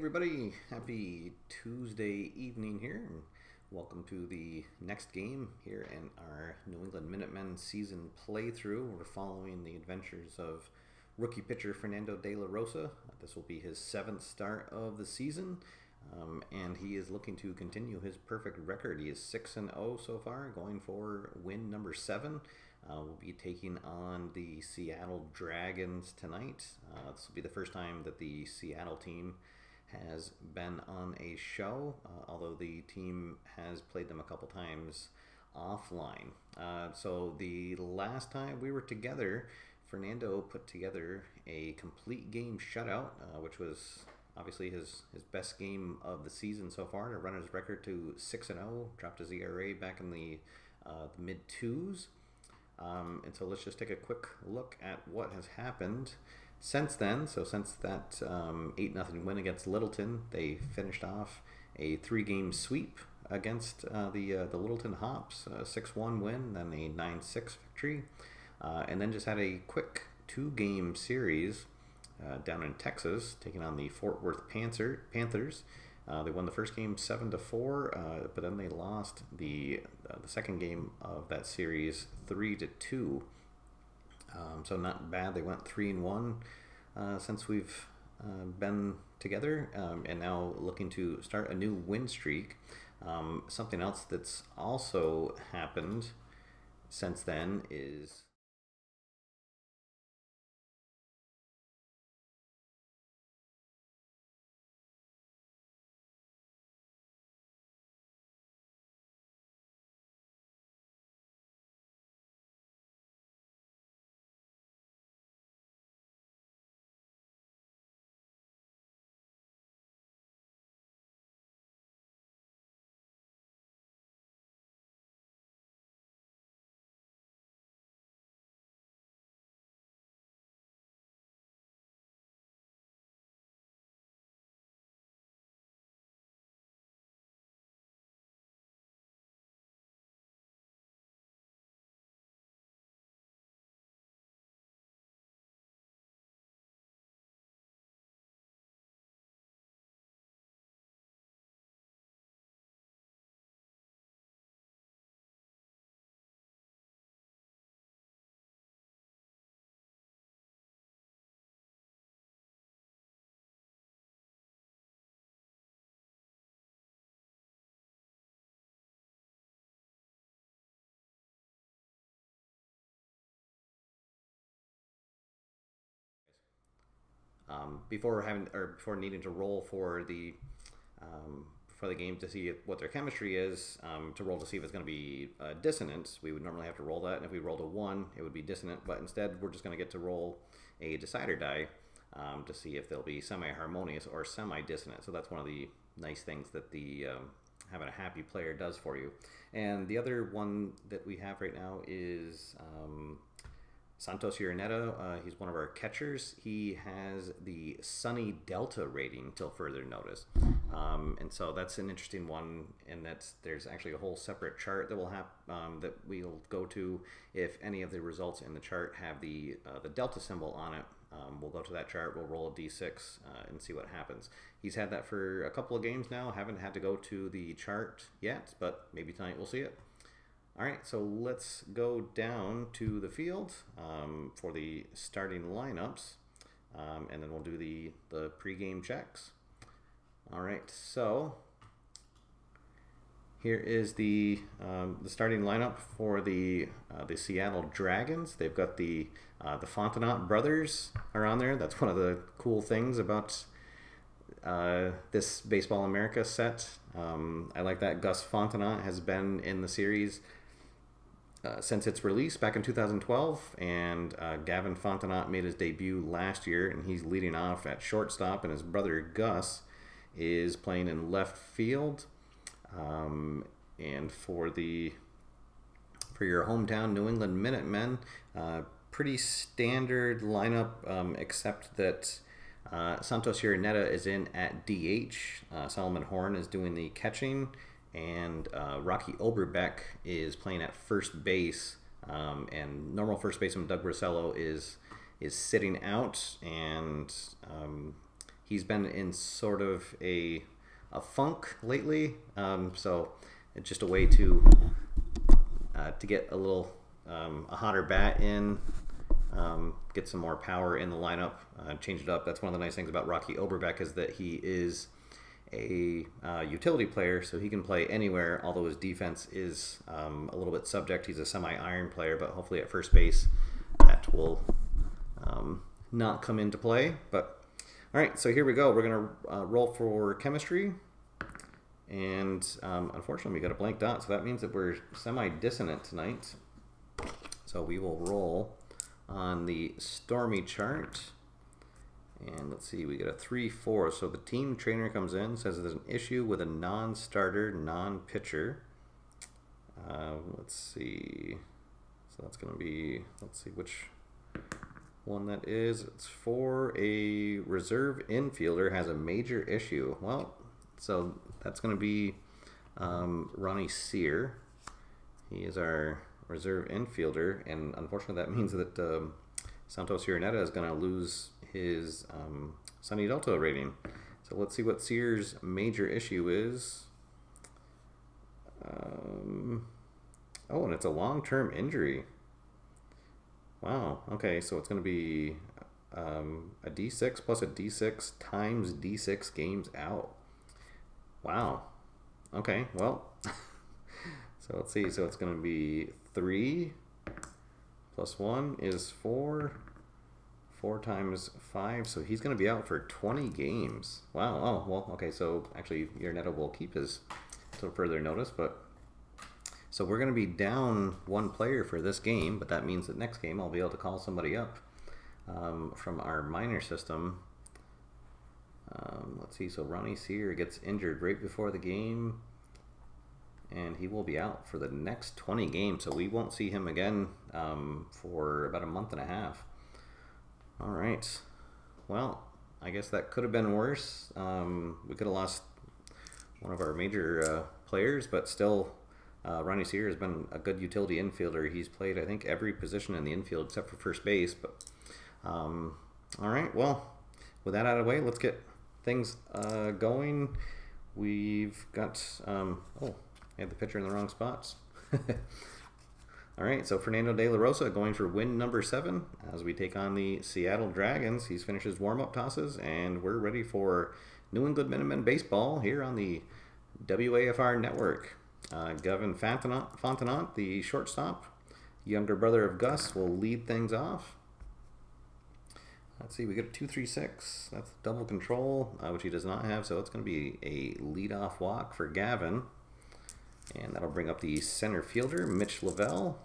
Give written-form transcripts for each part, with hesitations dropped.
everybody, happy Tuesday evening here, and welcome to the next game here in our New England Minutemen season playthrough. We're following the adventures of rookie pitcher Fernando De La Rosa. This will be his 7th start of the season, and he is looking to continue his perfect record. He is 6-0 so far, going for win number 7. We'll be taking on the Seattle Dragons tonight. This will be the first time that the Seattle team has been on a show, although the team has played them a couple times offline. So the last time we were together, Fernando put together a complete game shutout, which was obviously his best game of the season so far, to run his record to 6-0, dropped his ERA back in the mid-2s. And so let's just take a quick look at what has happened since then. So since that 8-0 win against Littleton, they finished off a 3-game sweep against the Littleton Hops, a 6-1 win, then a 9-6 victory, and then just had a quick 2-game series down in Texas, taking on the Fort Worth Panthers. They won the first game 7-4, but then they lost the second game of that series 3-2. So not bad. They went 3-1 since we've been together, and now looking to start a new win streak. Something else that's also happened since then is before needing to roll for the game to see what their chemistry is, to roll to see if it's going to be dissonant. We would normally have to roll that, and if we rolled a 1, it would be dissonant, but instead we're just going to get to roll a decider die to see if they'll be semi-harmonious or semi-dissonant. So that's one of the nice things that the having a happy player does for you. And the other one that we have right now is Santos Uraneta. He's one of our catchers. He has the Sunny Delta rating till further notice, and so that's an interesting one. And there's actually a whole separate chart that we'll go to if any of the results in the chart have the Delta symbol on it. We'll go to that chart. We'll roll a d6 and see what happens. He's had that for a couple of games now. Haven't had to go to the chart yet, but maybe tonight we'll see it. All right, so let's go down to the field for the starting lineups, and then we'll do the pregame checks. All right, so here is the starting lineup for the Seattle Dragons. They've got the Fontenot brothers are on there. That's one of the cool things about this Baseball America set. I like that Gus Fontenot has been in the series since its release back in 2012, and Gavin Fontenot made his debut last year, and he's leading off at shortstop, and his brother Gus is playing in left field. And for your hometown New England Minutemen, pretty standard lineup, except that Santos Uraneta is in at DH. Solomon Horn is doing the catching, and Rocky Oberbeck is playing at first base, and normal first baseman Doug Rosello is sitting out, and he's been in sort of a funk lately, so it's just a way to get a little a hotter bat in, get some more power in the lineup, change it up. That's one of the nice things about Rocky Oberbeck, is that he is a utility player, so he can play anywhere, although his defense is a little bit subject. He's a semi-iron player, but hopefully at first base that will not come into play. But all right, so here we go. We're going to roll for chemistry, and unfortunately we got a blank dot, so that means that we're semi-dissonant tonight. So we will roll on the Stormy chart. And let's see, we get a 3-4. So the team trainer comes in, says there's an issue with a non-starter, non-pitcher. Let's see. So that's going to be, let's see which one that is. It's for a reserve infielder has a major issue. Well, so that's going to be Ronnie Sear. He is our reserve infielder, and unfortunately that means that Santos Uraneta is going to lose his Sunny Delta rating. So let's see what Sear's major issue is. Oh, and it's a long-term injury. Wow. Okay, so it's going to be a D6 plus a D6 times D6 games out. Wow. Okay, well, so let's see. So it's going to be 3 plus 1 is 4. 4 times 5, so he's going to be out for 20 games. Wow. Oh, well, okay, so actually Uraneta will keep his until further notice, but so we're going to be down 1 player for this game, but that means that next game I'll be able to call somebody up from our minor system. Let's see, so Ronnie Sear gets injured right before the game, and he will be out for the next 20 games, so we won't see him again for about a month and a half. All right. Well, I guess that could have been worse. We could have lost one of our major players, but still, Ronnie Sear has been a good utility infielder. He's played, I think, every position in the infield except for first base. But all right. Well, with that out of the way, let's get things going. We've got oh, I had the pitcher in the wrong spots. All right, so Fernando De La Rosa going for win number 7 as we take on the Seattle Dragons. He's finished his warm-up tosses, and we're ready for New England Minutemen baseball here on the WAFR network. Gavin Fontenot, the shortstop, younger brother of Gus, will lead things off. Let's see, we get a 2-3-6. That's double control, which he does not have, so it's going to be a leadoff walk for Gavin. And that'll bring up the center fielder, Mitch Lavelle.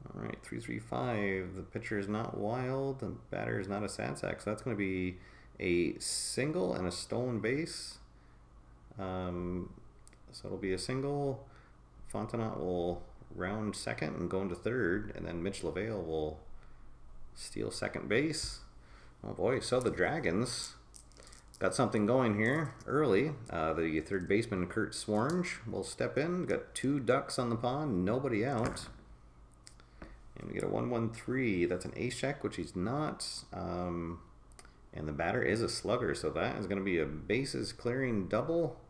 All right, 3-3-5. The pitcher is not wild. The batter is not a sad sack. So that's going to be a single and a stolen base. So it'll be a single. Fontenot will round second and go into third. And then Mitch Lavelle will steal second base. Oh boy, so the Dragons got something going here early. The third baseman, Kurt Swarnge, will step in. Got 2 ducks on the pond, nobody out. And we get a 1-1-3. That's an ace check, which he's not. And the batter is a slugger, so that is going to be a bases clearing double.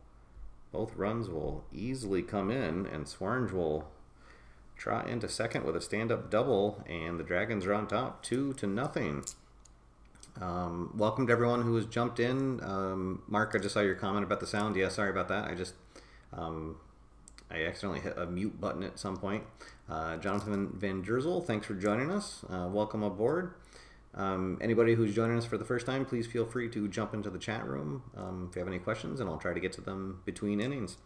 Both runs will easily come in, and Swarnge will trot into second with a stand-up double, and the Dragons are on top 2-0. Welcome to everyone who has jumped in. Mark, I just saw your comment about the sound. Yeah, sorry about that. I accidentally hit a mute button at some point. Jonathan Van Jersel, thanks for joining us. Welcome aboard. Anybody who's joining us for the first time, please feel free to jump into the chat room if you have any questions, and I'll try to get to them between innings.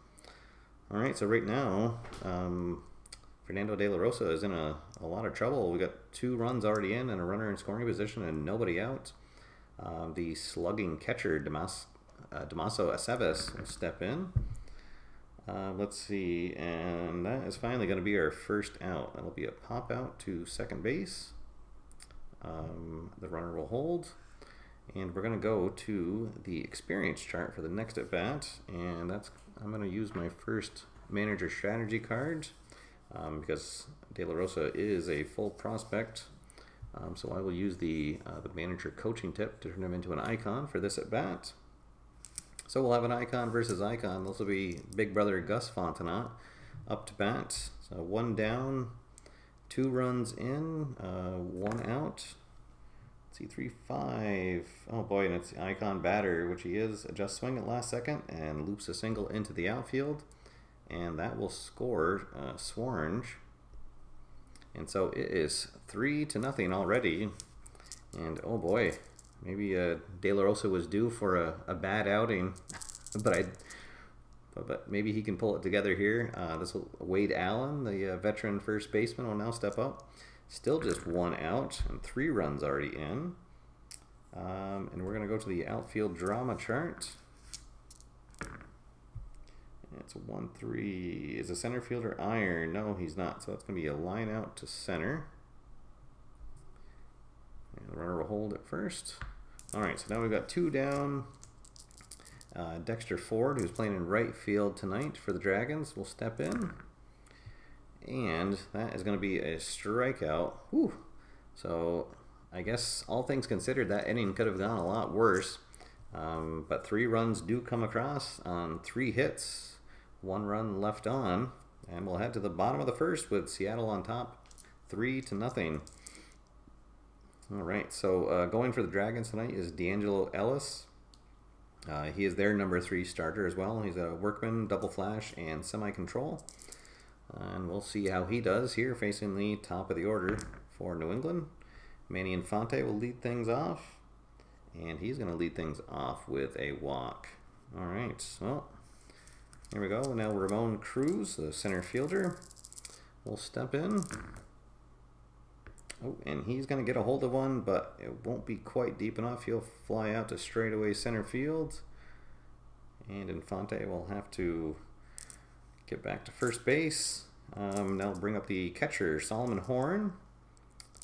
All right, so right now, Fernando De La Rosa is in a lot of trouble. We got 2 runs already in and a runner in scoring position and nobody out. The slugging catcher, Damaso Aceves, will step in. Let's see, and that is finally going to be our first out. That'll be a pop out to second base. The runner will hold, and we're going to go to the experience chart for the next at bat, and I'm going to use my first manager strategy card because De La Rosa is a full prospect So I will use the manager coaching tip to turn him into an icon for this at bat. So we'll have an icon versus icon. This will be big brother Gus Fontenot up to bat. So 1 down, 2 runs in, 1 out. Let's see, 3-5. Oh boy, and it's the icon batter, which he is. Adjust swing at last second and loops a single into the outfield. And that will score Swarange. And so it is 3-0 already. And oh boy, maybe De La Rosa was due for a bad outing, but maybe he can pull it together here. Wade Allen, the veteran first baseman, will now step up. Still just 1 out and 3 runs already in. And we're going to go to the outfield drama chart. It's a 1-3. Is a center fielder iron? No, he's not. So that's going to be a line out to center. And the runner will hold at first. All right, so now we've got 2 down. Dexter Ford, who's playing in right field tonight for the Dragons, will step in. And that is going to be a strikeout. Whew. So I guess all things considered, that inning could have gone a lot worse. But 3 runs do come across on 3 hits. 1 run left on. And we'll head to the bottom of the first with Seattle on top, 3-0. All right, so going for the Dragons tonight is D'Angelo Ellis. He is their number 3 starter as well. He's a workman, double flash, and semi-control. And we'll see how he does here facing the top of the order for New England. Manny Infante will lead things off. And he's going to lead things off with a walk. All right, well, here we go. Now Ramon Cruz, the center fielder, will step in. Oh, and he's going to get a hold of one, but it won't be quite deep enough. He'll fly out to straightaway center field. And Infante will have to get back to first base. Now bring up the catcher, Solomon Horn.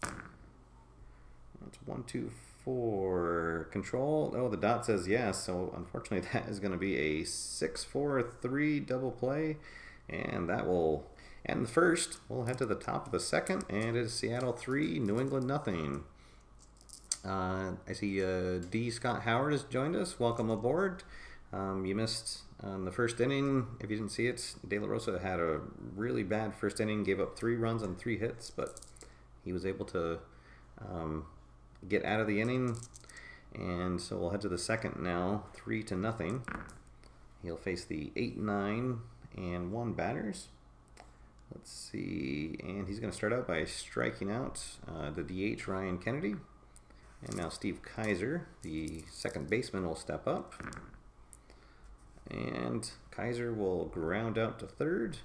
That's 1-2-4. Control. Oh, the dot says yes, so unfortunately that is going to be a 6-4-3 double play. And that will end the first. We'll head to the top of the second, and it is Seattle 3, New England 0. I see D. Scott Howard has joined us. Welcome aboard. You missed the first inning. If you didn't see it, De La Rosa had a really bad first inning, gave up 3 runs on 3 hits, but he was able to get out of the inning. And so we'll head to the second now, 3-0. He'll face the 8, 9, and 1 batters. Let's see, and he's going to start out by striking out the DH Ryan Kennedy. And now Steve Kaiser, the second baseman, will step up. And Kaiser will ground out to third.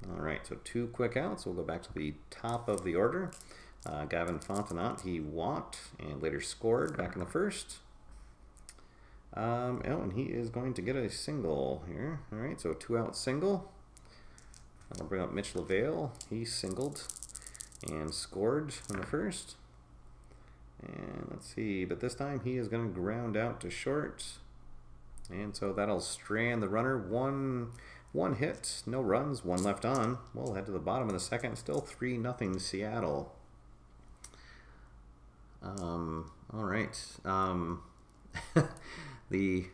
All right, so 2 quick outs. We'll go back to the top of the order. Gavin Fontenot, he walked and later scored back in the first. Oh, and he is going to get a single here. All right, so a 2-out single. I'll bring up Mitch LaVale. He singled and scored in the first. And let's see, but this time he is going to ground out to short. And so that'll strand the runner. One hit, no runs, 1 left on. We'll head to the bottom of the second. Still 3-0 Seattle. All right. The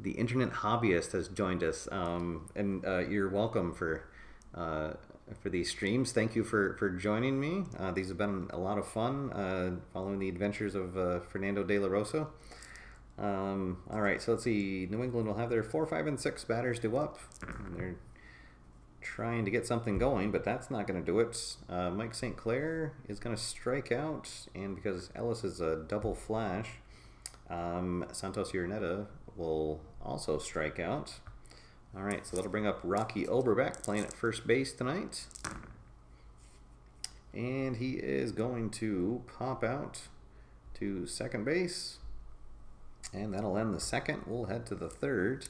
internet hobbyist has joined us, and you're welcome for these streams. Thank you for joining me. These have been a lot of fun, following the adventures of Fernando De La Rosa. All right, so let's see. New England will have their 4, 5, and 6 batters due up. They're trying to get something going, but that's not going to do it. Mike St. Clair is going to strike out, and because Ellis is a double flash, Santos Uraneta will also strike out. All right, so that'll bring up Rocky Oberbeck playing at first base tonight. And he is going to pop out to second base. And that'll end the second. We'll head to the third.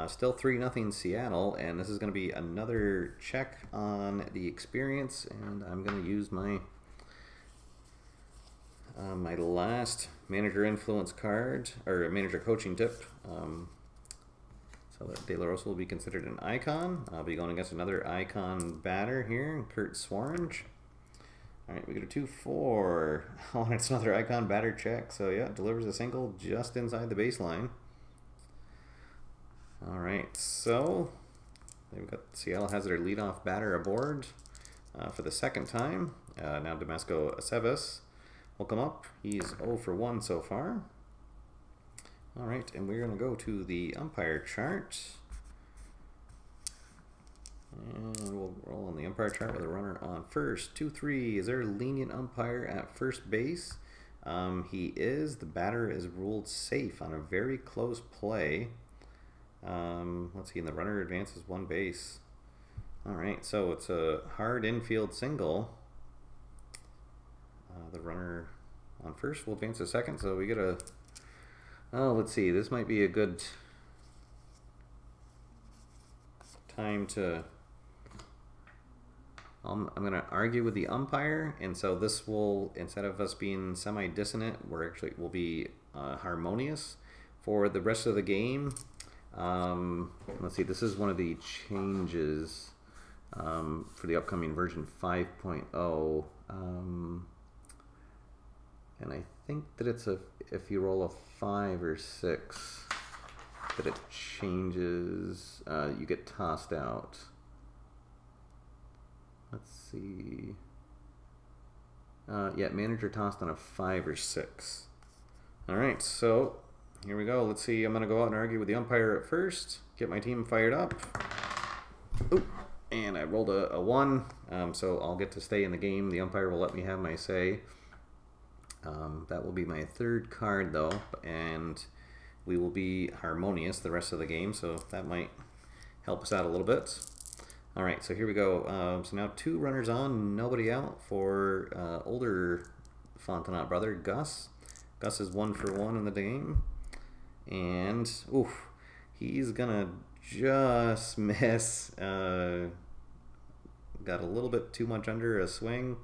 Still 3-0 Seattle, and this is going to be another check on the experience. And I'm going to use my my last manager influence card, or manager coaching tip. So that De La Rosa will be considered an icon. I'll be going against another icon batter here, Kurt Swarange. All right, we get a 2-4. Oh, and it's another icon batter check. So yeah, delivers a single just inside the baseline. All right, so we've got Seattle has their leadoff batter aboard for the second time. Now Damasco Aceves will come up. He's 0 for 1 so far. All right, and we're going to go to the umpire chart. And we'll roll on the umpire chart with a runner on first. 2-3. Is there a lenient umpire at first base? He is. The batter is ruled safe on a very close play. Let's see, and the runner advances 1 base. All right, so it's a hard infield single. The runner on first will advance to second, so we get a... Oh, let's see, this might be a good time to... I'm going to argue with the umpire, and so this will, instead of us being semi-dissonant, we'll be harmonious for the rest of the game. Let's see, this is one of the changes for the upcoming version 5.0, and I think that it's if you roll a 5 or 6 that it changes, you get tossed out. Let's see. Yeah, manager tossed on a 5 or 6. All right, so here we go. Let's see. I'm going to go out and argue with the umpire at first. Get my team fired up. Oop, and I rolled a 1, so I'll get to stay in the game. The umpire will let me have my say. That will be my 3rd card, though, and we will be harmonious the rest of the game, so that might help us out a little bit. All right, so here we go. So now 2 runners on, nobody out for older Fontenot brother, Gus. Gus is 1 for 1 in the game. And, oof, he's gonna just miss. Got a little bit too much under a swing,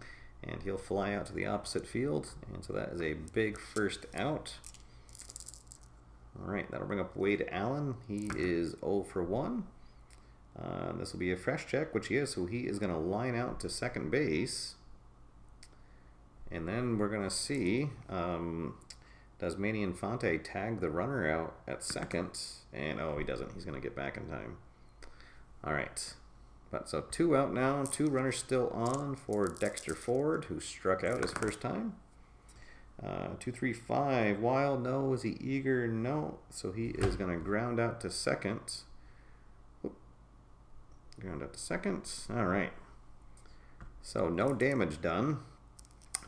and he'll fly out to the opposite field. And so that is a big first out. All right, that'll bring up Wade Allen. He is 0 for 1. This will be a fresh check, which he is, so he is going to line out to second base. And then we're going to see, does Manny Infante tag the runner out at second? And, oh, he doesn't. He's going to get back in time. All right. But so 2 out now, 2 runners still on for Dexter Ford, who struck out his first time. 2-3-5, wild, no. Is he eager? No. So he is going to ground out to second. Ground out to second. All right. So no damage done.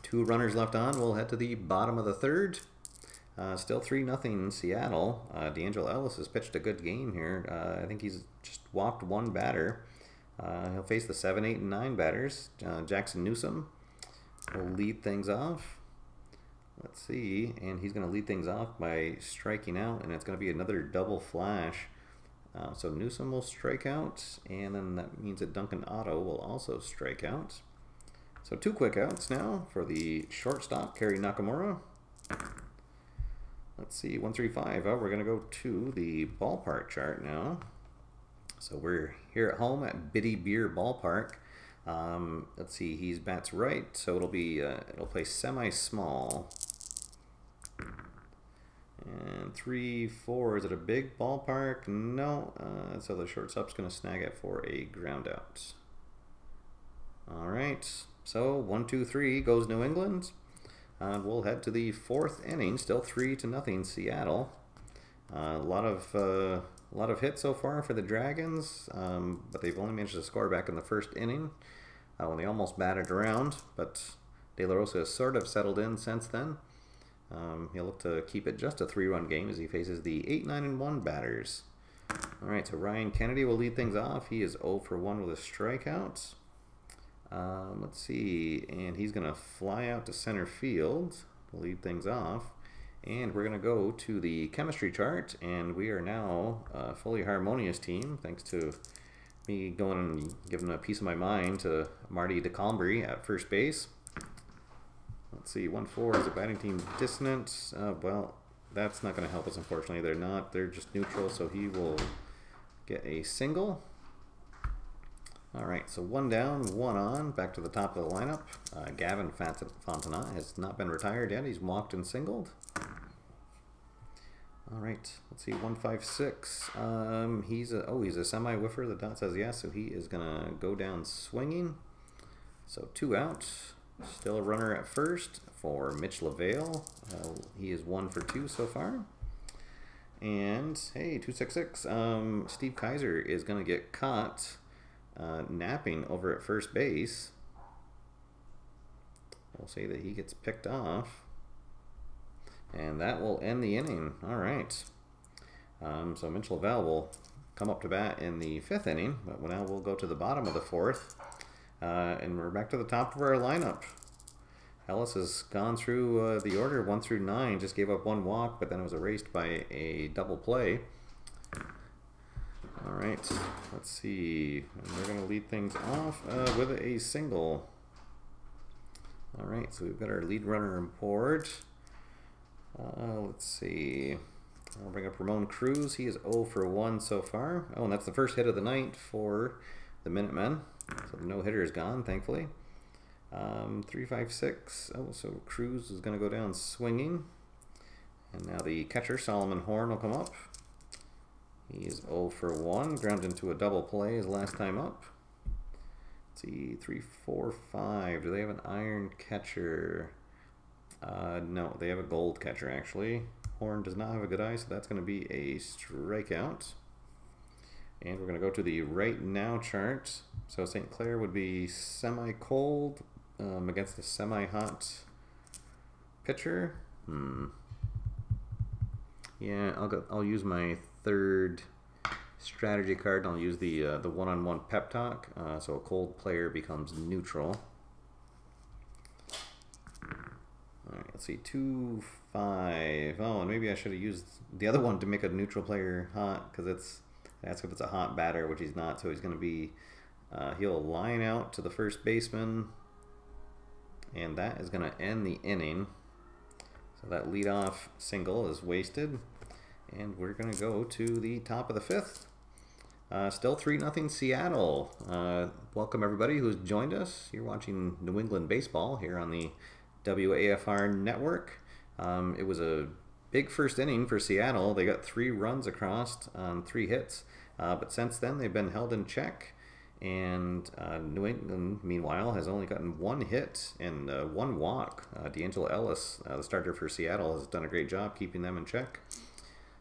2 runners left on. We'll head to the bottom of the 3rd. Still 3-0 Seattle. D'Angelo Ellis has pitched a good game here. I think he's just walked 1 batter. He'll face the 7, 8, and 9 batters. Jackson Newsom will lead things off. Let's see. And he's going to lead things off by striking out, and it's going to be another double flash. So Newsom will strike out, and then that means that Duncan Otto will also strike out. So 2 quick outs now for the shortstop, Kerry Nakamura. Let's see, 1-3-5. Oh, we're going to go to the ballpark chart now. So we're here at home at Biddy Beer Ballpark. Let's see, he's bats right, so it'll be it'll play semi-small. And 3-4, is it a big ballpark? No. So the shortstop's going to snag it for a ground out. All right. So 1-2-3 goes New England. We'll head to the 4th inning. Still 3-0 Seattle. A lot of hits so far for the Dragons, but they've only managed to score back in the 1st inning when they almost batted around. But De La Rosa has sort of settled in since then. He'll look to keep it just a 3-run game as he faces the 8, 9, and 1 batters. All right, so Ryan Kennedy will lead things off. He is 0 for 1 with a strikeout. Let's see, and he's going to fly out to center field to lead things off. And we're going to go to the chemistry chart, and we are now a fully harmonious team, thanks to me going and giving a piece of my mind to Marty DeCombry at first base. Let's see, 1-4 is a batting team dissonant. Well, that's not going to help us, unfortunately. They're not. They're just neutral, so he will get a single. All right, so 1 down, 1 on. Back to the top of the lineup. Gavin Fontenot has not been retired yet. He's walked and singled. All right, let's see, 156. He's a semi-whiffer. The dot says yes, so he is gonna go down swinging. So 2 out. Still a runner at first for Mitch LaVale. He is 1 for 2 so far. And hey, 266. Steve Kaiser is gonna get caught napping over at first base. We'll say that he gets picked off. And that will end the inning. All right. So Mitch LaVale will come up to bat in the 5th inning, but now we'll go to the bottom of the 4th. And we're back to the top of our lineup. Ellis has gone through the order 1 through 9, just gave up 1 walk, but then it was erased by a double play. All right, let's see. And we're going to lead things off with a single. All right, so we've got our lead runner on board. Let's see. I'll bring up Ramon Cruz. He is 0 for 1 so far. Oh, and that's the first hit of the night for the Minutemen. So the no-hitter is gone, thankfully. 356. Oh, so Cruz is going to go down swinging. And now the catcher, Solomon Horn, will come up. He is 0 for 1. Ground into a double play his last time up. Let's see, 3, 4, 5. Do they have an iron catcher? No, they have a gold catcher, actually. Horn does not have a good eye, so that's going to be a strikeout. And we're going to go to the right now chart. So St. Clair would be semi-cold against a semi-hot pitcher. Yeah, I'll use my 3rd strategy card. I'll use the one-on-one pep talk. So a cold player becomes neutral. All right, let's see, 2, 5. Oh, and maybe I should have used the other one to make a neutral player hot, because that's if it's a hot batter, which he's not. So he's going to be, he'll line out to the first baseman, and that is going to end the inning. So that leadoff single is wasted, and we're going to go to the top of the 5th. Still 3-0 Seattle. Welcome everybody who's joined us. You're watching New England baseball here on the WAFR network. It was a big first inning for Seattle. They got 3 runs across on 3 hits, but since then they've been held in check, and New England meanwhile has only gotten 1 hit and 1 walk. D'Angelo Ellis, the starter for Seattle, has done a great job keeping them in check.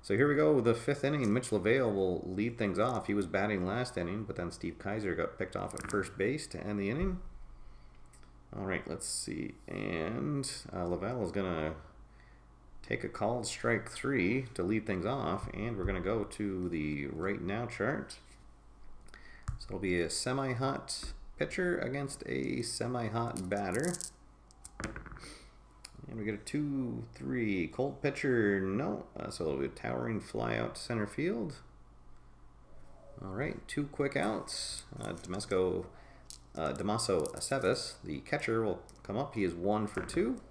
So here we go, the 5th inning. Mitch LaVale will lead things off. He was batting last inning, but then Steve Kaiser got picked off at first base to end the inning. All right, let's see. And LaVale is going to take a called strike 3 to lead things off, and we're going to go to the right now chart. So it'll be a semi-hot pitcher against a semi-hot batter. And we get a 2, 3. Cold pitcher, no. So it'll be a towering fly out to center field. All right, 2 quick outs. Damaso Aceves, the catcher, will come up. He is 1 for 2.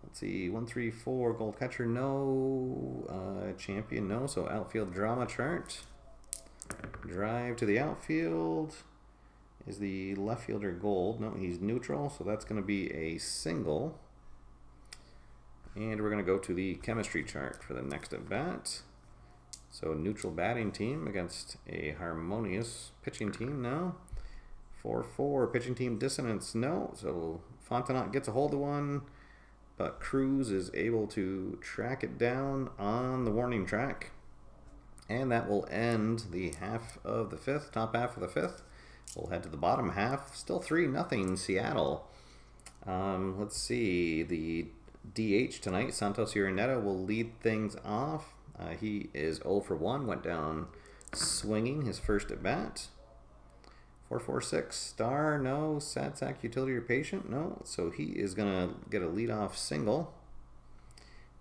Let's see, 1, 3, 4. Gold catcher, no. Champion, no. So outfield drama chart. Drive to the outfield. Is the left fielder gold? No, he's neutral, so that's going to be a single. And we're going to go to the chemistry chart for the next at bat. So neutral batting team against a harmonious pitching team, no. 4-4, pitching team dissonance, no. So Fontenot gets a hold of one, but Cruz is able to track it down on the warning track. And that will end the half of the 5th, top half of the 5th. We'll head to the bottom half. Still 3-0 Seattle. Let's see, the DH tonight, Santos Uraneta, will lead things off. He is 0 for 1, went down swinging his first at bat. 4-4-6, Star, no. Sad sack utility or patient, no. So he is going to get a leadoff single.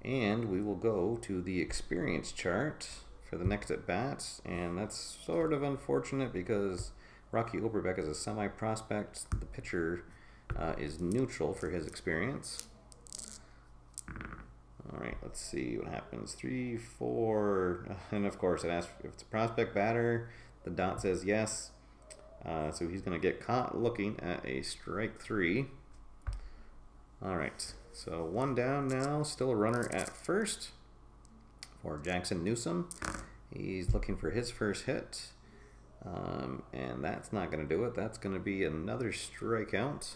And we will go to the experience chart for the next at bat. And that's sort of unfortunate because Rocky Oberbeck is a semi-prospect. The pitcher is neutral for his experience. All right, let's see what happens. 3, 4, and of course it asks if it's a prospect batter. The dot says yes. So he's going to get caught looking at a strike 3. All right, so 1 down now, still a runner at first for Jackson Newsom. He's looking for his first hit, and that's not going to do it. That's going to be another strikeout,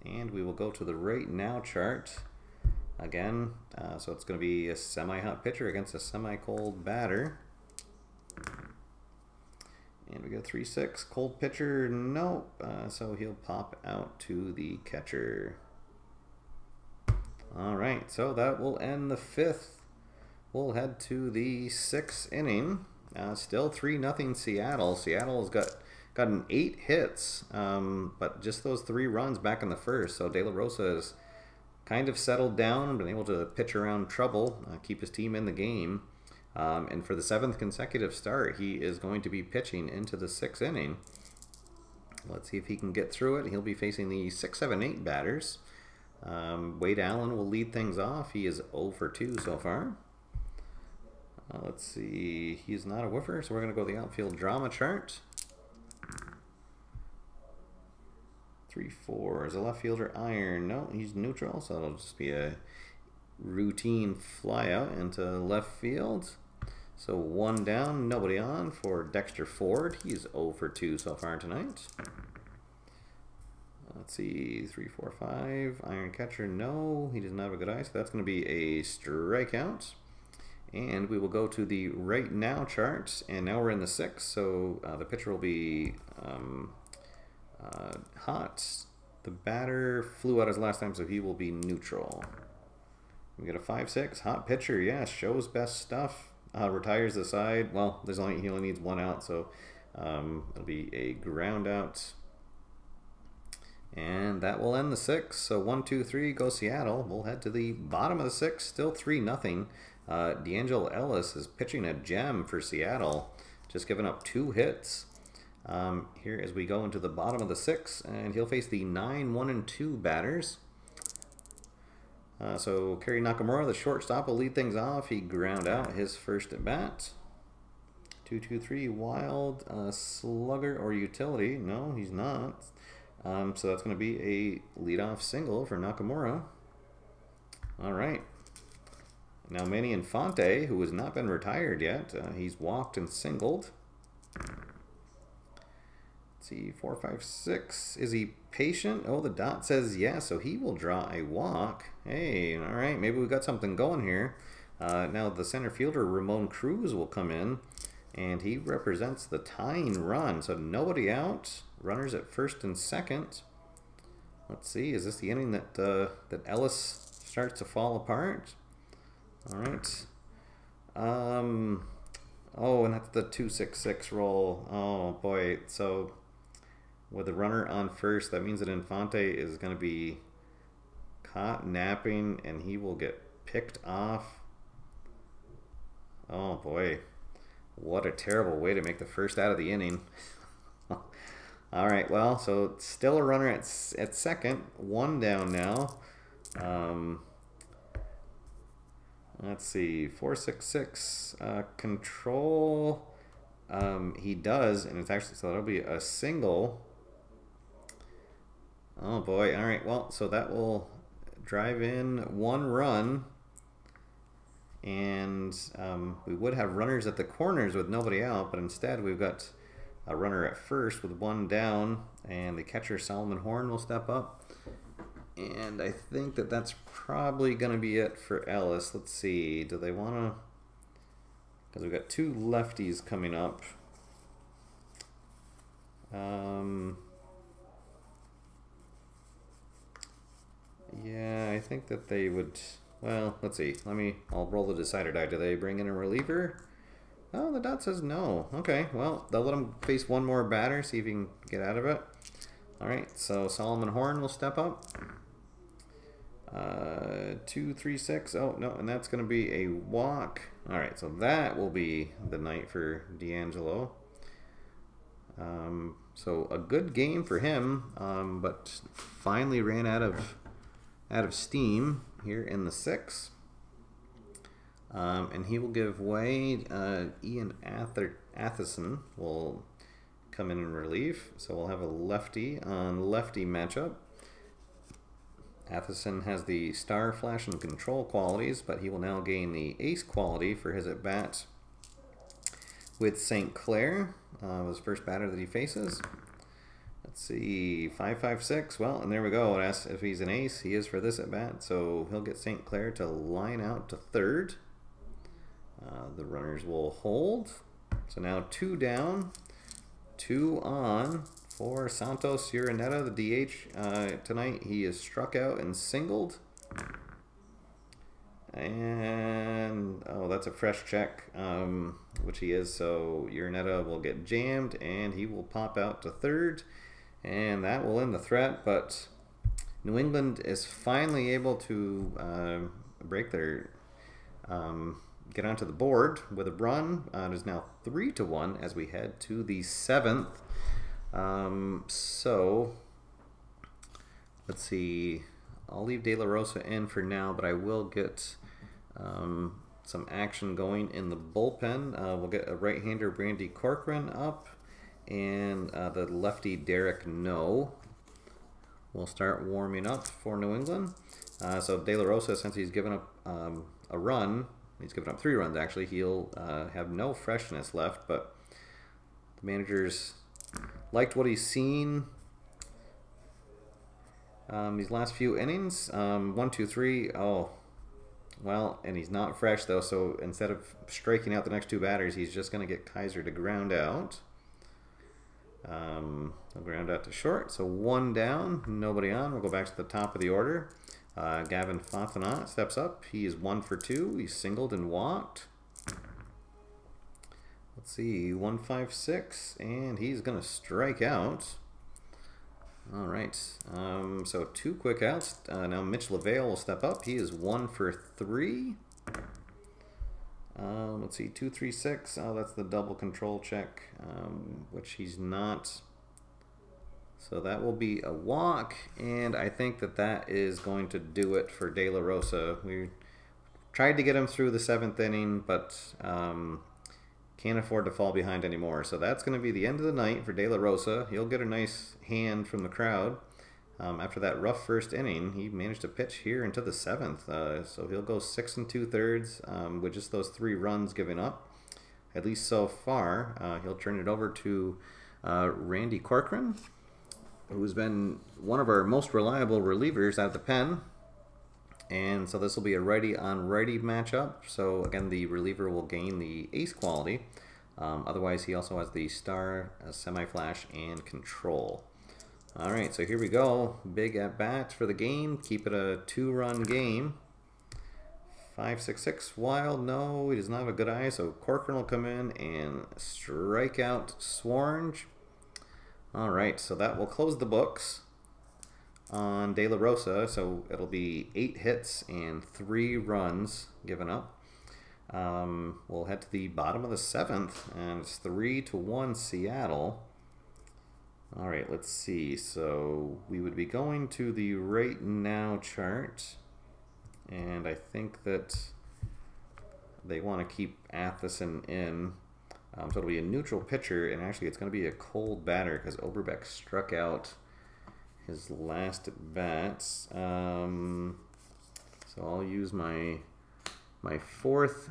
and we will go to the right now chart again. So it's going to be a semi-hot pitcher against a semi-cold batter. And we go 3-6, cold pitcher, nope. So he'll pop out to the catcher. All right, so that will end the 5th. We'll head to the 6th inning. Still 3-0 Seattle. Seattle's gotten 8 hits, but just those 3 runs back in the first. So De La Rosa has kind of settled down, been able to pitch around trouble, keep his team in the game. And for the 7th consecutive start, he is going to be pitching into the 6th inning. Let's see if he can get through it. He'll be facing the 6, 7, 8 batters. Wade Allen will lead things off. He is 0 for 2 so far. Let's see. He's not a whiffer, so we're going to go the outfield drama chart. 3-4. Is a left fielder iron? No, he's neutral, so it'll just be a routine fly out into left field. So 1 down, nobody on for Dexter Ford. He's 0 for 2 so far tonight. Let's see, 3, 4, 5. Iron catcher, no, he doesn't have a good eye, so that's going to be a strikeout. And we will go to the right now chart, and now we're in the 6th, so the pitcher will be hot. The batter flew out his last time, so he will be neutral. We get a 5-6, hot pitcher, yeah, shows best stuff. Retires the side. Well, he only needs 1 out, so it'll be a ground out. And that will end the 6th. So 1, 2, 3, go Seattle. We'll head to the bottom of the 6th, still 3-0. D'Angelo Ellis is pitching a gem for Seattle, just giving up 2 hits. Here as we go into the bottom of the 6th, and he'll face the 9, 1, and 2 batters. So Kerry Nakamura, the shortstop, will lead things off. He ground out his first at bat. 2, 2, 3, wild, slugger or utility. No, he's not. So that's going to be a leadoff single for Nakamura. All right. Now Manny Infante, who has not been retired yet, he's walked and singled. Let's see, 4, 5, 6. Is he patient? Oh, the dot says yes, so he will draw a walk. Hey, all right, maybe we got something going here. Now the center fielder, Ramon Cruz, will come in, and he represents the tying run. So nobody out, runners at first and second. Let's see, is this the inning that that Ellis starts to fall apart? All right. Oh, and that's the 2-6-6 roll. Oh boy. So with the runner on first, that means that Infante is going to be caught napping, and he will get picked off. Oh boy. What a terrible way to make the first out of the inning. All right, well, so still a runner at second, 1 down now. Let's see, 4-6-6 control. He does, and it's actually, so that'll be a single. Oh boy! All right, well, so that will drive in 1 run, and we would have runners at the corners with nobody out, but instead we've got a runner at first with 1 down, and the catcher Solomon Horn will step up. And I think that that's probably going to be it for Ellis. Let's see. Do they want to... Because we've got 2 lefties coming up. Yeah, I think that they would... Well, let's see. I'll roll the decider die. Do they bring in a reliever? Oh, the dot says no. Okay, well, they'll let him face 1 more batter, see if he can get out of it. All right, so Solomon Horn will step up. 2, 3, 6. Oh, no, and that's going to be a walk. All right, so that will be the night for D'Angelo. So a good game for him, but finally ran out of steam here in the 6th. And he will give way. Ian Atherson will come in relief. So we'll have a lefty on lefty matchup. Atheson has the star, flash, and control qualities, but he will now gain the ace quality for his at-bat with St. Clair, his first batter that he faces. Let's see, 5-5-6. Well, and there we go. It asks if he's an ace. He is for this at-bat, so he'll get St. Clair to line out to third. The runners will hold. So now 2 down, 2 on for Santos Uraneta, the DH tonight. He is struck out and singled. And, oh, that's a fresh check, which he is. So Uraneta will get jammed, and he will pop out to third. And that will end the threat, but New England is finally able to break their... get onto the board with a run. It is now 3-1 as we head to the 7th. So let's see. I'll leave De La Rosa in for now, but I will get some action going in the bullpen. We'll get a right-hander Brandy Corcoran up, and the lefty Derek No will start warming up for New England. So De La Rosa, since he's given up a run, he's given up 3 runs actually, he'll have no freshness left, but the managers liked what he's seen these last few innings. 1, 2, 3. Oh, well, and he's not fresh though, so instead of striking out the next 2 batters, he's just going to get Kaiser to ground out. He'll ground out to short, so 1 down, nobody on. We'll go back to the top of the order. Gavin Fontenot steps up. He is 1 for 2. He's singled and walked. Let's see, 1-5-6, and he's going to strike out. All right, so 2 quick outs. Now Mitch LaVale will step up. He is 1 for 3. Let's see, 2-3-6. Oh, that's the double control check, which he's not. So that will be a walk, and I think that that is going to do it for De La Rosa. We tried to get him through the 7th inning, but can't afford to fall behind anymore. So that's going to be the end of the night for De La Rosa. He'll get a nice hand from the crowd. After that rough first inning, he managed to pitch here into the 7th. So he'll go 6 2/3 with just those 3 runs given up, at least so far. He'll turn it over to Randy Corcoran, who's been one of our most reliable relievers out of the pen. And so this will be a righty on righty matchup. So again, the reliever will gain the ace quality. Otherwise, he also has the star, semi-flash, and control. All right, so here we go. Big at bat for the game. Keep it a 2-run game. 5-6-6 wild. No, he does not have a good eye. So Corcoran will come in and strike out Swarnge. All right, so that will close the books on De La Rosa. So it'll be 8 hits and 3 runs given up. We'll head to the bottom of the 7th, and it's 3-1 Seattle. All right, let's see. So we would be going to the right now chart, and I think that they want to keep Atheson in. So it'll be a neutral pitcher, and actually it's going to be a cold batter because Oberbeck struck out his last at bats. So I'll use my 4th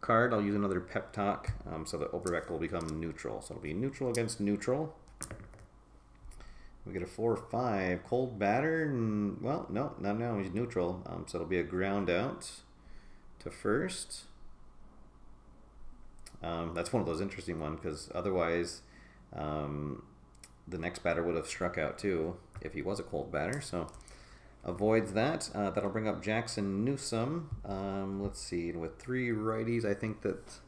card. I'll use another pep talk so that Oberbeck will become neutral. So it'll be neutral against neutral. We get a 4-5 cold batter, and well, no, not now. He's neutral. So it'll be a ground out to first. That's one of those interesting ones because otherwise the next batter would have struck out too if he was a cold batter. So avoids that. That'll bring up Jackson Newsome. Let's see, with 3 righties, I think that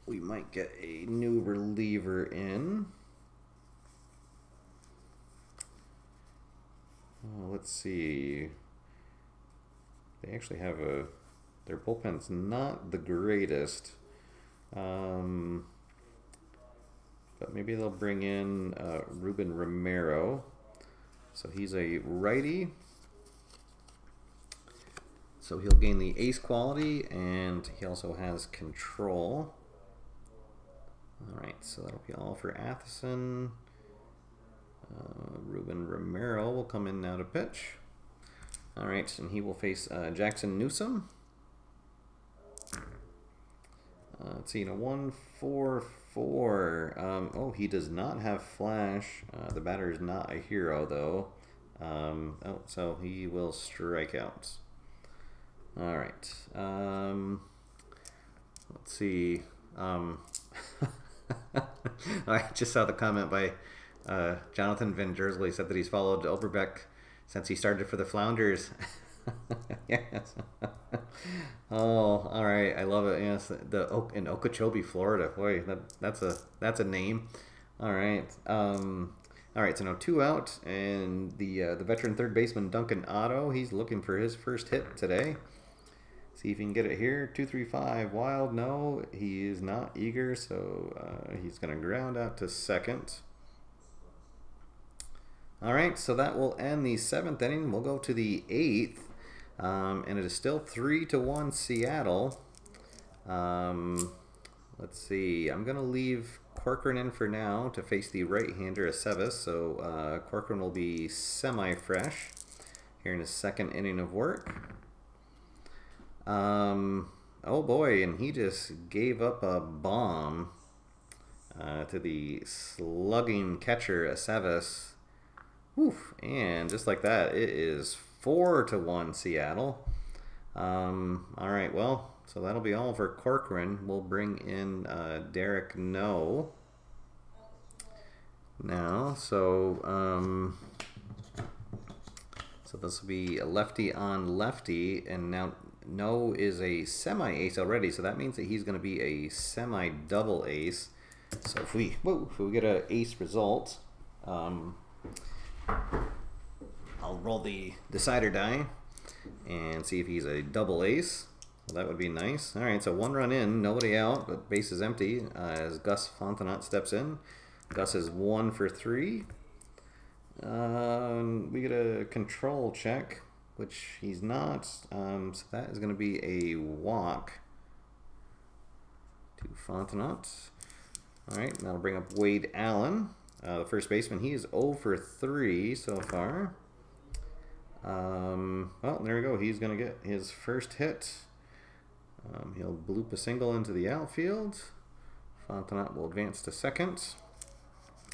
we might get a new reliever in. Let's see. They actually have their bullpen's not the greatest. But maybe they'll bring in Ruben Romero. So he's a righty. So he'll gain the ace quality, and he also has control. All right, so that'll be all for Atheson. Ruben Romero will come in now to pitch. All right, and he will face Jackson Newsom. Let's see, 1-4-4. Oh, he does not have flash. The batter is not a hero, though. Oh, so he will strike out. All right. Let's see. I just saw the comment by Jonathan Van Jersey. He said that he's followed Overbeck since he started for the Flounders. Yes. Oh, all right. I love it. Yes, in Okeechobee, Florida. Boy, that's a name. All right. All right. So now 2 out, and the veteran third baseman Duncan Otto. He's looking for his first hit today. See if he can get it here. 2-3-5 wild. No, he is not eager, so he's going to ground out to second. All right, so that will end the 7th inning. We'll go to the 8th, and it is still 3-1 Seattle. Let's see. I'm going to leave Corcoran in for now to face the right-hander Aceves. So Corcoran will be semi-fresh here in his 2nd inning of work. Oh boy, and he just gave up a bomb to the slugging catcher Aceves. Oof, and just like that, it is 4-1 Seattle. All right, well, so that'll be all for Corcoran. We'll bring in Derek No now. So this will be a lefty on lefty, and now No is a semi-ace already, so that means that he's going to be a semi-double ace. So if we get an ace result, I'll roll the decider die and see if he's a double ace. Well, that would be nice. All right, so 1 run in, nobody out, but base is empty as Gus Fontenot steps in. Gus is 1 for 3. We get a control check, which he's not. So that is going to be a walk to Fontenot. All right, that'll bring up Wade Allen, the first baseman. He is 0 for 3 so far. Well, there we go. He's going to get his first hit. He'll bloop a single into the outfield. Fontenot will advance to second.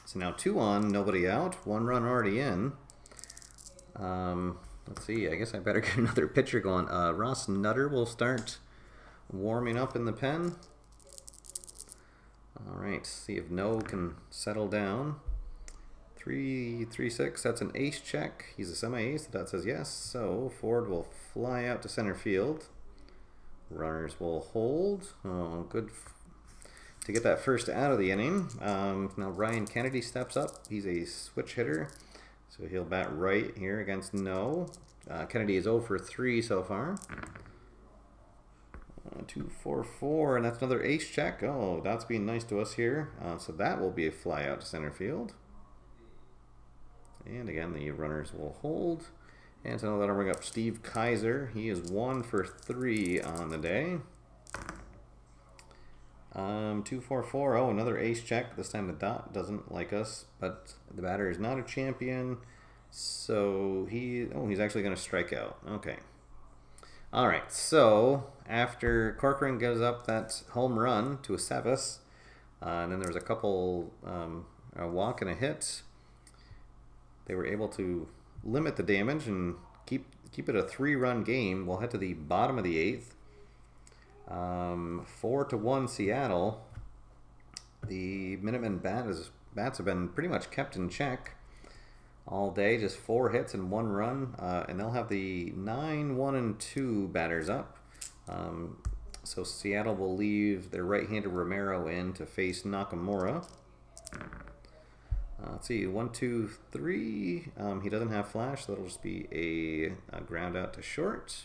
So now 2 on, nobody out. 1 run already in. Let's see. I guess I better get another pitcher going. Ross Nutter will start warming up in the pen. All right. See if No can settle down. 3-3-6. That's an ace check. He's a semi-ace. That says yes. So Ford will fly out to center field. Runners will hold. Oh, good to get that first out of the inning. Now Ryan Kennedy steps up. He's a switch hitter, so he'll bat right here against No. Kennedy is 0 for 3 so far. 2-4-4, and that's another ace check. Oh, that's being nice to us here. So that will be a fly out to center field. And again, the runners will hold. And so that'll bring up Steve Kaiser. He is 1 for 3 on the day. 2-4-4. Oh, another ace check. This time the dot doesn't like us, but the batter is not a champion, so he's actually going to strike out. Okay. All right. So after Corcoran gives up that home run to Aceves, and then there was a couple a walk and a hit, they were able to limit the damage and keep it a 3-run game. We'll head to the bottom of the 8th. 4-1 Seattle. The Minutemen bats have been pretty much kept in check all day. Just 4 hits and 1 run, and they'll have the 9-1-2 batters up. So Seattle will leave their right-hander Romero in to face Nakamura. Let's see, 1, 2, 3. He doesn't have flash, so that'll just be a ground out to short.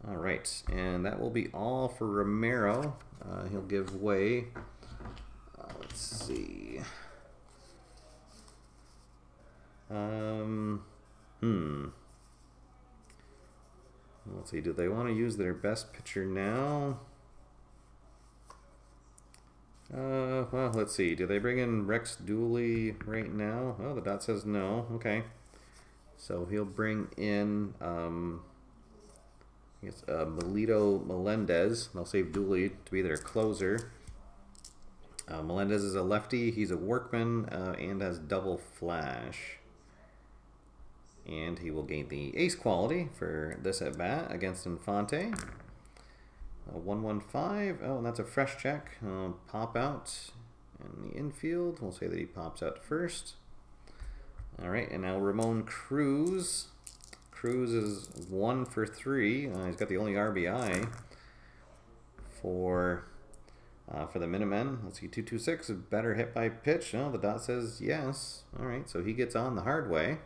All right, and that will be all for Romero. He'll give way. Let's see. Let's see. Do they want to use their best pitcher now? Well, let's see. Do they bring in Rex Dooley right now? Oh, the dot says no. Okay. So he'll bring in, I guess, Melito Melendez. They'll save Dooley to be their closer. Melendez is a lefty. He's a workman and has double flash. And he will gain the ace quality for this at bat against Infante. 115. Oh, and that's a fresh check. Pop out in the infield. We'll say that he pops out first. All right, and now Ramon Cruz. Cruz is 1 for 3. He's got the only RBI for the Minutemen. Let's see, 226. A better hit by pitch. No, the dot says yes. All right, so he gets on the hard way.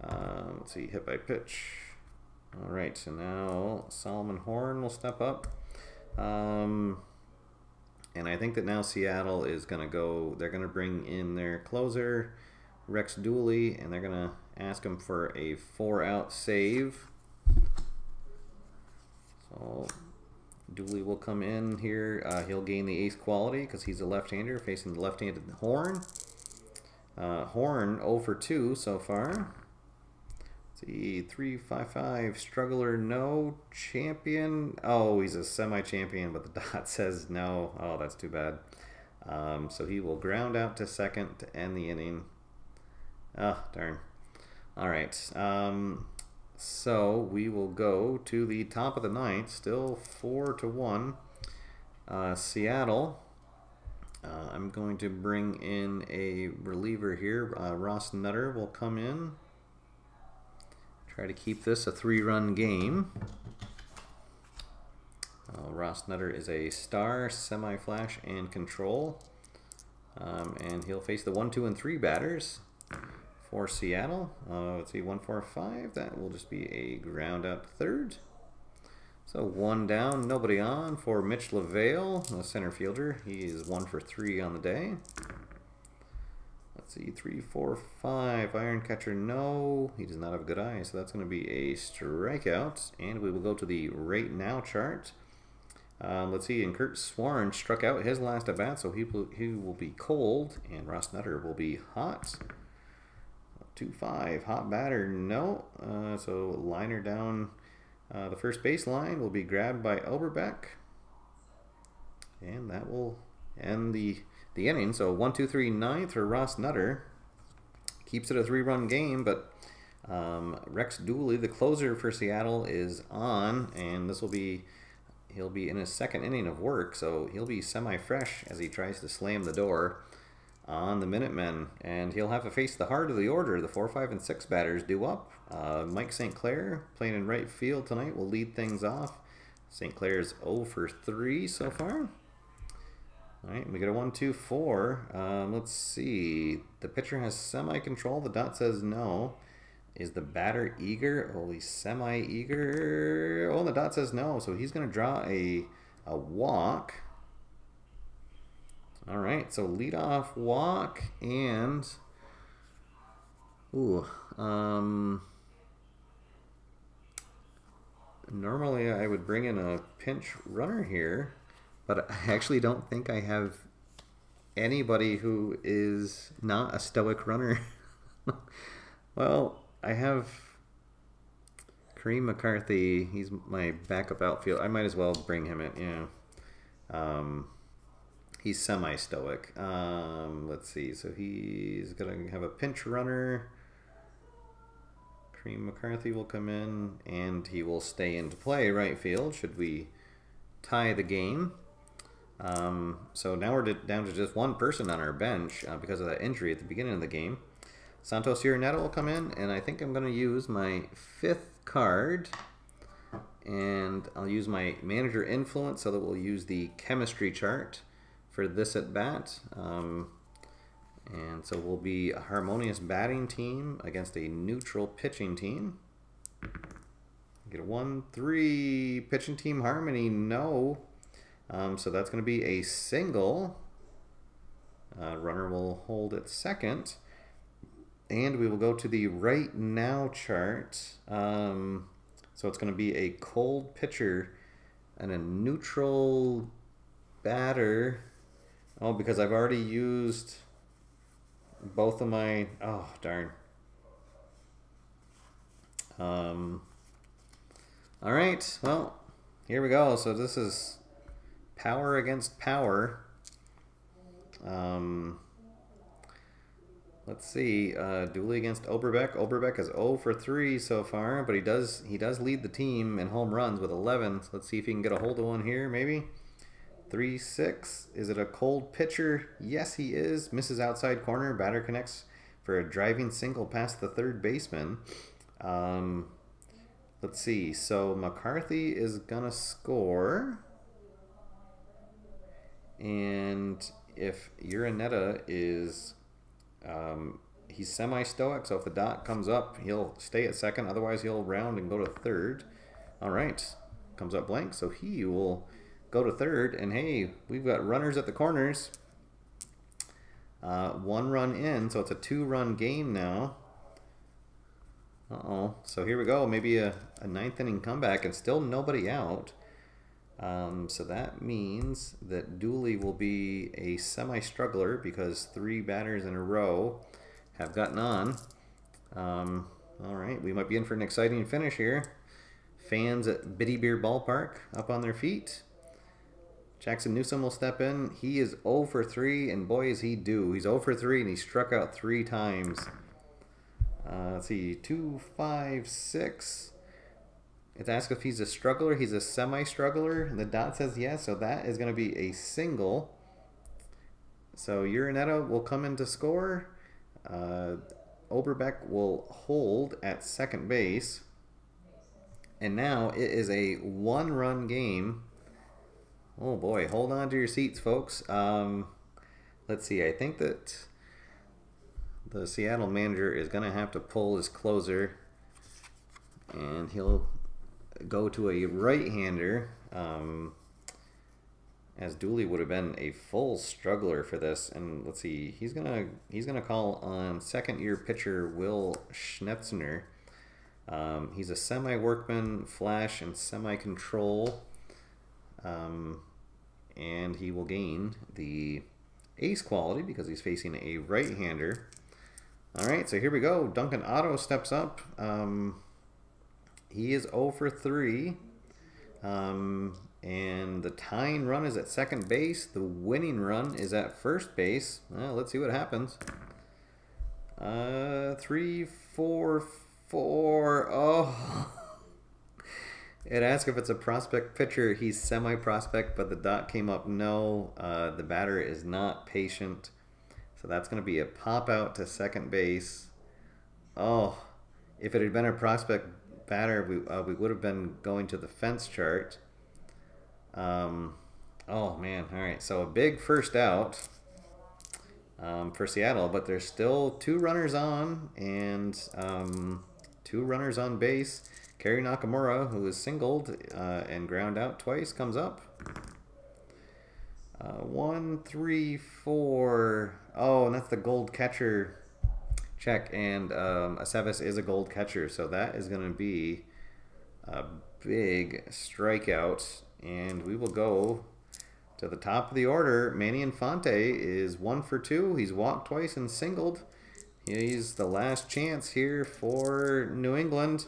Let's see, hit by pitch. All right, so now Solomon Horn will step up. And I think that now Seattle is going to go, they're going to bring in their closer, Rex Dooley, and they're going to ask him for a 4-out save. So Dooley will come in here. He'll gain the ace quality because he's a left-hander facing the left-handed Horn. Horn 0 for 2 so far. See, 355 struggler, no champion. Oh, he's a semi-champion, but the dot says no. Oh, that's too bad. So he will ground out to second to end the inning. Oh, darn. All right. So we will go to the top of the ninth. Still 4-1. Seattle. I'm going to bring in a reliever here. Ross Nutter will come in. Try to keep this a 3-run game. Ross Nutter is a star, semi-flash, and control. And he'll face the 1, 2, and 3 batters for Seattle. Let's see, 1, 4, 5. That will just be a ground out third. So 1 down, nobody on for Mitch LaVale, the center fielder. He is 1 for 3 on the day. Let's see, 3, 4, 5. Iron catcher, no. He does not have a good eye, so that's going to be a strikeout. And we will go to the right now chart. Let's see, and Kurt Swarn struck out his last at bat, so he will be cold, and Ross Nutter will be hot. 2-5, hot batter, no. So liner down the first baseline will be grabbed by Elberbeck, and that will end the inning. So 1, 2, 3, 9th for Ross Nutter. Keeps it a 3-run game, but Rex Dooley, the closer for Seattle, is on, and he'll be in his second inning of work, so he'll be semi-fresh as he tries to slam the door on the Minutemen, and he'll have to face the heart of the order. The 4, 5, and 6 batters due up. Mike St. Clair, playing in right field tonight, will lead things off. St. Clair's 0 for 3 so far. All right, we got a 1, 2, 4. Let's see. The pitcher has semi-control. The dot says no. Is the batter eager? Oh, he's semi-eager. Oh, the dot says no, so he's going to draw a walk. All right, so leadoff walk and normally I would bring in a pinch runner here, but I actually don't think I have anybody who is not a stoic runner. Well, I have Kareem McCarthy. He's my backup outfield. I might as well bring him in. Yeah. He's semi-stoic. Let's see. So he's going to have a pinch runner. Kareem McCarthy will come in, and he will stay into play right field should we tie the game. So now we're down to just one person on our bench because of that injury at the beginning of the game. Santos Ironeta will come in, and I think I'm going to use my 5th card, and I'll use my manager influence so that we'll use the chemistry chart for this at bat. And so we'll be a harmonious batting team against a neutral pitching team. Get a 1, 3 pitching team harmony, no. So that's going to be a single. Runner will hold at second. And we will go to the right now chart. So it's going to be a cold pitcher and a neutral batter. Oh, because I've already used both of my... Oh, darn. All right, well, here we go. So this is power against power. Let's see. Dooley against Oberbeck. Oberbeck is 0 for 3 so far, but he does lead the team in home runs with 11. So let's see if he can get a hold of one here, maybe. 3-6. Is it a cold pitcher? Yes, he is. Misses outside corner. Batter connects for a driving single past the third baseman. Let's see. So McCarthy is gonna score, and if Uraneta is, he's semi-stoic. So if the dot comes up, he'll stay at second. Otherwise, he'll round and go to third. All right, comes up blank. So he will go to third, and hey, we've got runners at the corners. 1 run in, so it's a 2-run game now. Uh-oh, so here we go, maybe a 9th inning comeback and still nobody out. So that means that Dooley will be a semi-struggler because 3 batters in a row have gotten on. All right, we might be in for an exciting finish here. Fans at Biddy Beer Ballpark up on their feet. Jackson Newsom will step in. He is 0 for 3, and boy is he due. He's 0 for 3, and he struck out 3 times. Let's see, 2, 5, 6. It's asked if he's a struggler. He's a semi-struggler, and the dot says yes, so that is going to be a single. So Uraneta will come in to score. Oberbeck will hold at second base. And now it is a 1-run game. Oh boy, hold on to your seats, folks. Let's see, I think that the Seattle manager is going to have to pull his closer, and he'll go to a right-hander, as Dooley would have been a full struggler for this. And let's see, he's gonna call on second-year pitcher Will Schnetzner. He's a semi-workman, flash, and semi-control, and he will gain the ace quality because he's facing a right-hander. All right, so here we go. Duncan Otto steps up. He is 0 for 3. And the tying run is at second base. The winning run is at first base. Well, let's see what happens. 3, 4, 4. Oh. It asks if it's a prospect pitcher. He's semi-prospect, but the dot came up no. The batter is not patient. So that's going to be a pop out to second base. Oh, if it had been a prospect batter, we would have been going to the fence chart. Oh man, all right. So a big first out for Seattle, but there's still 2 runners on and 2 runners on base. Kerry Nakamura, who is singled and ground out twice, comes up. 1, 3, 4. Oh, and that's the gold catcher check, and Aceves is a gold catcher, so that is going to be a big strikeout, and we will go to the top of the order. Manny Infante is 1 for 2. He's walked twice and singled. He's the last chance here for New England.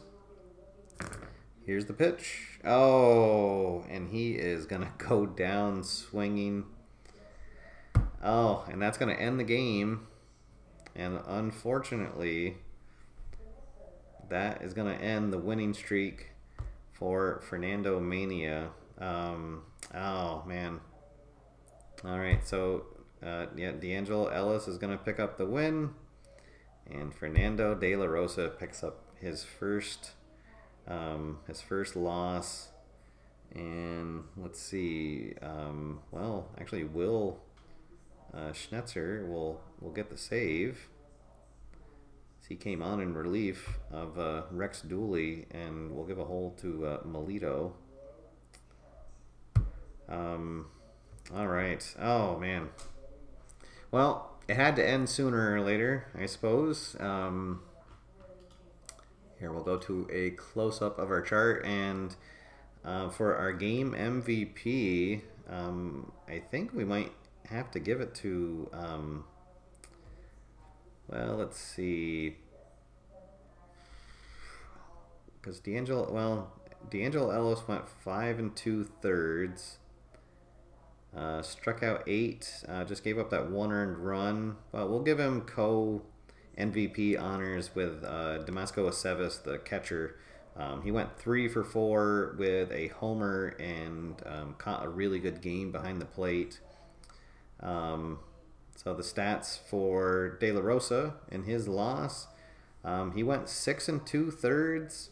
Here's the pitch. Oh, and he is going to go down swinging. Oh, and that's going to end the game. And unfortunately, that is going to end the winning streak for Fernando Mania. Oh, man. All right, so, yeah, D'Angelo Ellis is going to pick up the win. And Fernando De La Rosa picks up his first loss. And let's see, well, actually Will Schnetzer will get the save. So he came on in relief of Rex Dooley, and we'll give a hold to Melito. All right. Oh man. Well, it had to end sooner or later, I suppose. Here we'll go to a close-up of our chart, and for our game MVP, I think we might have to give it to, well, let's see. Because D'Angelo Ellis went 5 2/3. Struck out 8. Just gave up that 1 earned run. Well, we'll give him co-MVP honors with Damasco Aceves, the catcher. He went 3 for 4 with a homer and caught a really good game behind the plate. So the stats for De La Rosa in his loss, he went 6 2/3.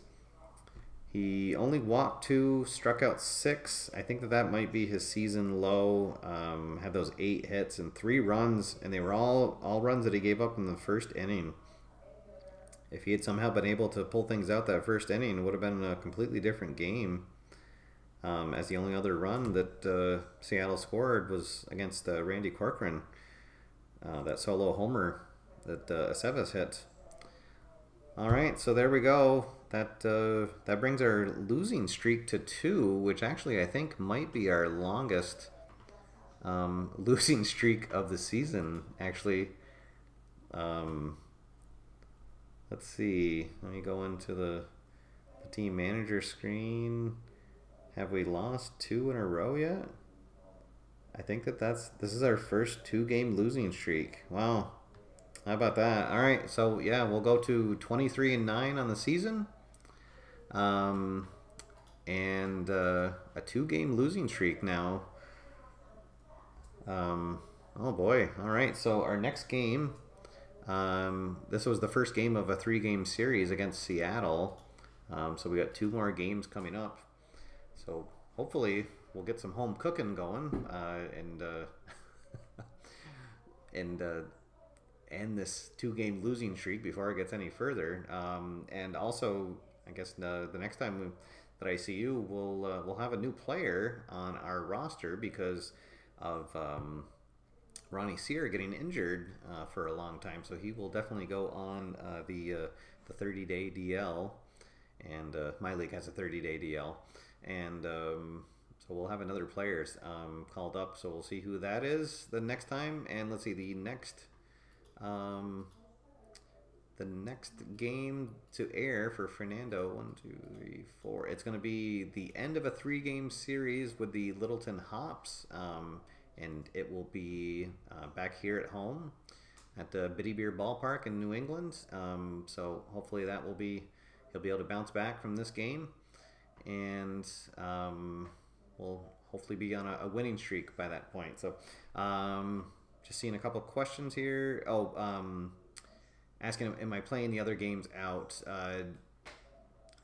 He only walked 2, struck out 6. I think that might be his season low. Had those 8 hits and 3 runs, and they were all runs that he gave up in the first inning. If he had somehow been able to pull things out that first inning, it would have been a completely different game. As the only other run that Seattle scored was against Randy Corcoran, that solo homer that Aceves hit. All right, so there we go. That brings our losing streak to 2, which actually I think might be our longest losing streak of the season. Actually, let's see. Let me go into the team manager screen. Have we lost 2 in a row yet? I think this is our first 2-game losing streak. Wow. How about that? All right, so yeah, we'll go to 23-9 on the season, and a 2-game losing streak now. Oh boy! All right, so our next game, this was the first game of a 3-game series against Seattle. So we got 2 more games coming up. So hopefully we'll get some home cooking going, and end this 2-game losing streak before it gets any further. And also, I guess the next time that I see you, we'll have a new player on our roster because of Ronnie Sear getting injured for a long time. So he will definitely go on the 30-day DL, and my league has a 30-day DL, and so we'll have another player called up. So we'll see who that is the next time. And let's see, the next game to air for Fernando, 1, 2, 3, 4. It's going to be the end of a 3-game series with the Littleton Hops, and it will be back here at home at the Biddy Beer Ballpark in New England. So hopefully he'll be able to bounce back from this game, and we'll hopefully be on a winning streak by that point. So just seeing a couple questions here. Asking, am I playing the other games out?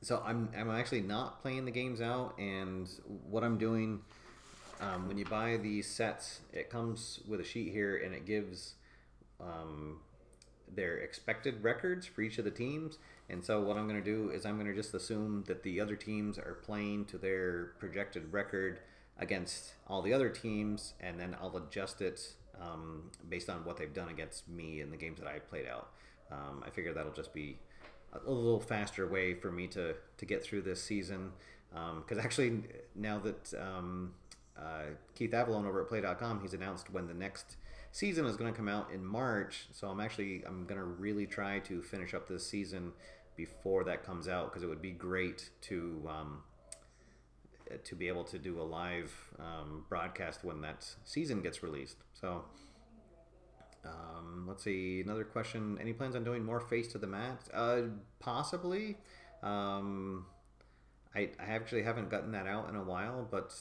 So I'm actually not playing the games out, and what I'm doing, when you buy these sets, it comes with a sheet here, and it gives their expected records for each of the teams. And so what I'm going to do is I'm going to just assume that the other teams are playing to their projected record against all the other teams, and then I'll adjust it based on what they've done against me in the games that I played out. I figure that'll just be a little faster way for me to get through this season, because actually now that Keith Avalone over at Play.com, he's announced when the next season is going to come out in March. So I'm going to really try to finish up this season before that comes out, because it would be great to be able to do a live broadcast when that season gets released. So let's see, another question. Any plans on doing more face to the mat? Possibly. I actually haven't gotten that out in a while, but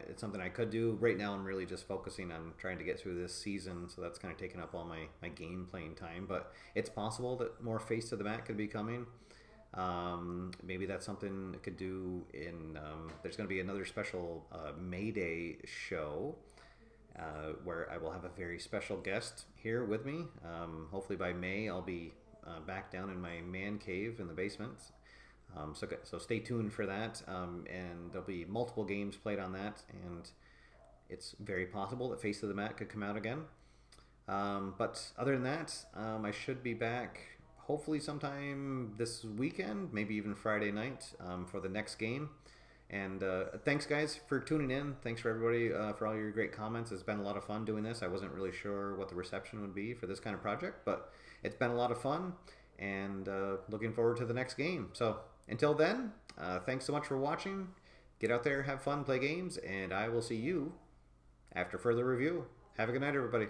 it's something I could do. Right now I'm really just focusing on trying to get through this season, so that's kind of taking up all my game playing time. But it's possible that more face to the mat could be coming. Maybe that's something I could do in, there's going to be another special May Day show where I will have a very special guest here with me. Hopefully by May I'll be back down in my man cave in the basement. So stay tuned for that, and there'll be multiple games played on that, and it's very possible that Face of the Mat could come out again. But other than that, I should be back hopefully sometime this weekend, maybe even Friday night, for the next game. And thanks, guys, for tuning in. Thanks for everybody for all your great comments. It's been a lot of fun doing this. I wasn't really sure what the reception would be for this kind of project, but it's been a lot of fun, and looking forward to the next game. So until then, thanks so much for watching. Get out there, have fun, play games, and I will see you after further review. Have a good night, everybody.